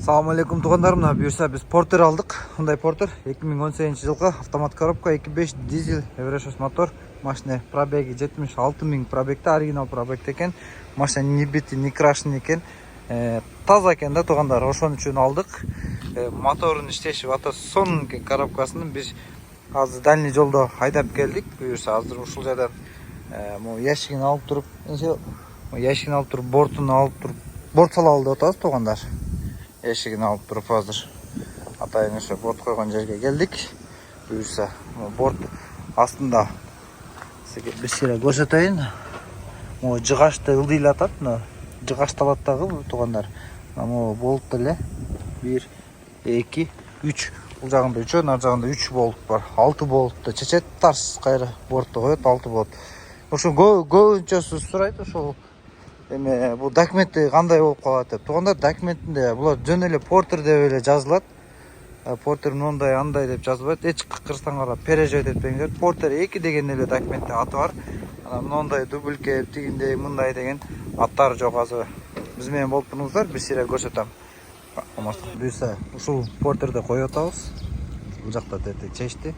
Assalamu alaikum туғандарым. Бұйырса біз портер алдық. Мұндай портер 2018 жылғы автомат коробка 2.5 дизель Everest мотор. Машина пробеги 76.000 пробегті, оригинал пробегті екен. Машина не битті, не крашен екен. Таза екен да туғандар. Ошон үшін алдық. Моторын іштешіп ата сонын коробкасын біз азыр дальний жолда айдап келдік. Бұйырса азыр ушул жерден ящигин алып туруп, бортун алып туруп, борт сала алды атабыз туғандар. Ящигин алып туруп азыр атайын ошо борт койгон жерге келдик. Буюрса борт астында сизге бир сыйра көрсөтөйүн. Могу жыгачты ылдыйлатат, жыгашталат дагы туугандар. Могу болт эле 1 2 3 бул жагында 3, ар жагында 3 болт бар. 6 болтты чечет, тарс кайра бортто коет, 6 болт. Ошо көбүнчөсү сурайт ошол эме бул документи кандай болуп калат деп. Туугандар документинде булар жөн эле портер деп эле жазылат. Портер мындай андай деп жазылбайт. Эч кырсаңар переживать этпеңиздер. Портер 2 деген эле документте аты бар. Анан мындай дубликет, тигиндей, мындай деген аттары жок. Азыр биз менен болуп туруңуздар, бир сыйра көрсөтөм. Буюрса ушул портерди коюп атабыз. Бул жакта дете чечти.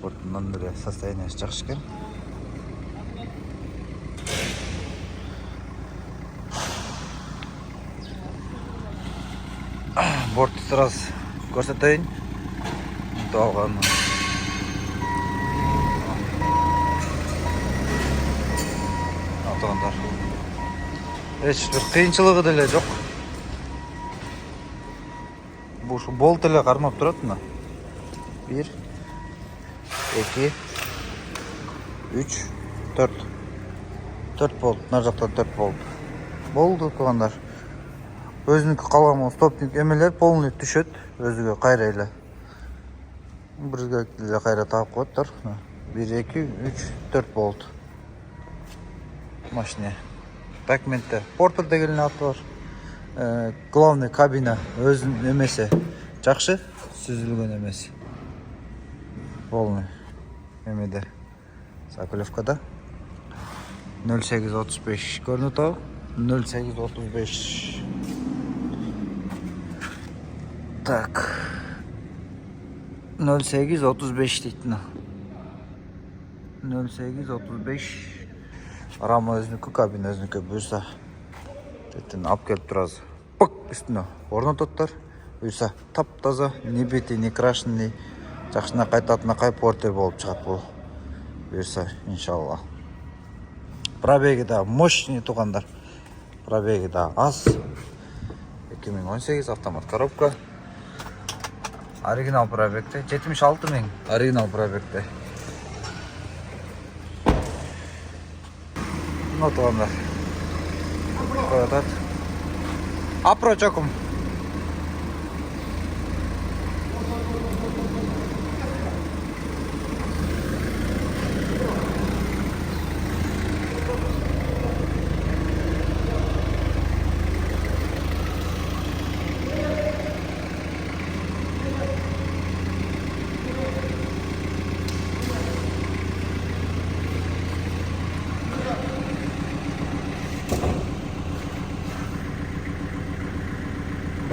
Портунан деле состояниясы жакшы экен. Бортты сразу көрсөтөйүн. Алган. Атгандар. Эч бир кыйынчылыгы деле жок. Бул болт эле кармап турат мына. 1 2 3 4 болт. Нар жакта 4 болт. Болду туугандар. Өзүнүкү калган стопник эмелер полный түшөт өзүгө кайра эле. Бирге эле кайра таап коеттор. 1 2 3 4 болт. Машина. Документте портер деген аты бар. Главный кабина өзүнүн эмеси жакшы, сүзүлгөн эмеси. Полный эмеде Соколевкада 0835 көрүнүп атабы. 0835. Так. 0835 дейт мына. 0835. Рама өзүнүкү, кабина өзүнүкү. Буюрса тетен алып келип турабыз. Пык үстүнө орнототтор. Буюрса таптаза, не бити, не крашенный. Жакшына кайтатына кай портер болуп чыгат бул. Буюрса, иншалла. Пробеги да мощный туугандар. Пробеги да аз. 2018 автомат коробка. Оригинал пробегте 76.000. Оригинал пробегте. Ну туугандар. Коятат. Апрочокум.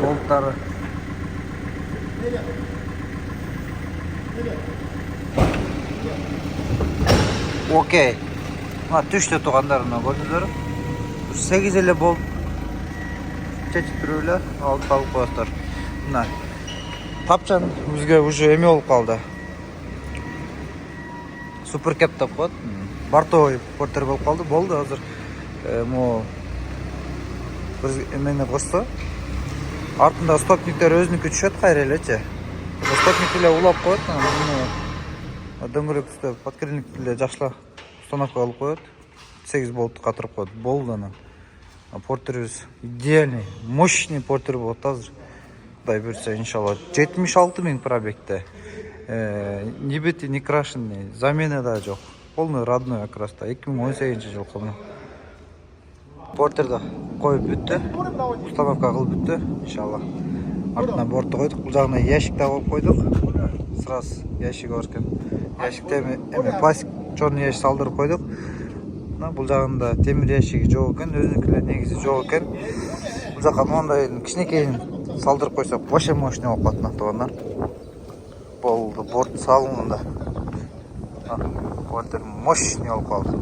Болттары. Окей. Мына түштө туугандарына көрдүңүздөр. 8 эле болт. Чечип туруп эле алып коёсуздар. Мына тапчан бизге уже эме болуп калды. Суперкеп деп коет. Бортовой портер болуп калды. Болду азыр. Мо бир эмени кошсо артында стопниктер өзүнүкү түшөт кайра элечи. Стопник эле улап коет, муну дөңгөлөк үстө подкрыльник эле жакшылап установка кылып коет. 8 болтту катырып коет. Болду ана. Портерибиз идеальный, мощный портер болот азыр. Кудай буйрса, иншалла. 76.000 пробегте. Не бити, не крашенный, замена да жок. Полный родной окраста. 2018 жылкы мына. Портерди коюп бүттү. Установка кылып бүттү, иншалла. Артына бортты койдук. Бул жагына ящик да коюп койдук. Сразу ящик бар экен. Ящикте эме пластик черный ящик салдырып койдук. Мына бул жагында темир ящиги жок экен, өзүнүкү негизи жок экен. Бул жака мондай кичинекейин салдырып койсок вообще мощный болуп калат мына туугандар. Болду, борт салынды. Вот мощный болуп калды.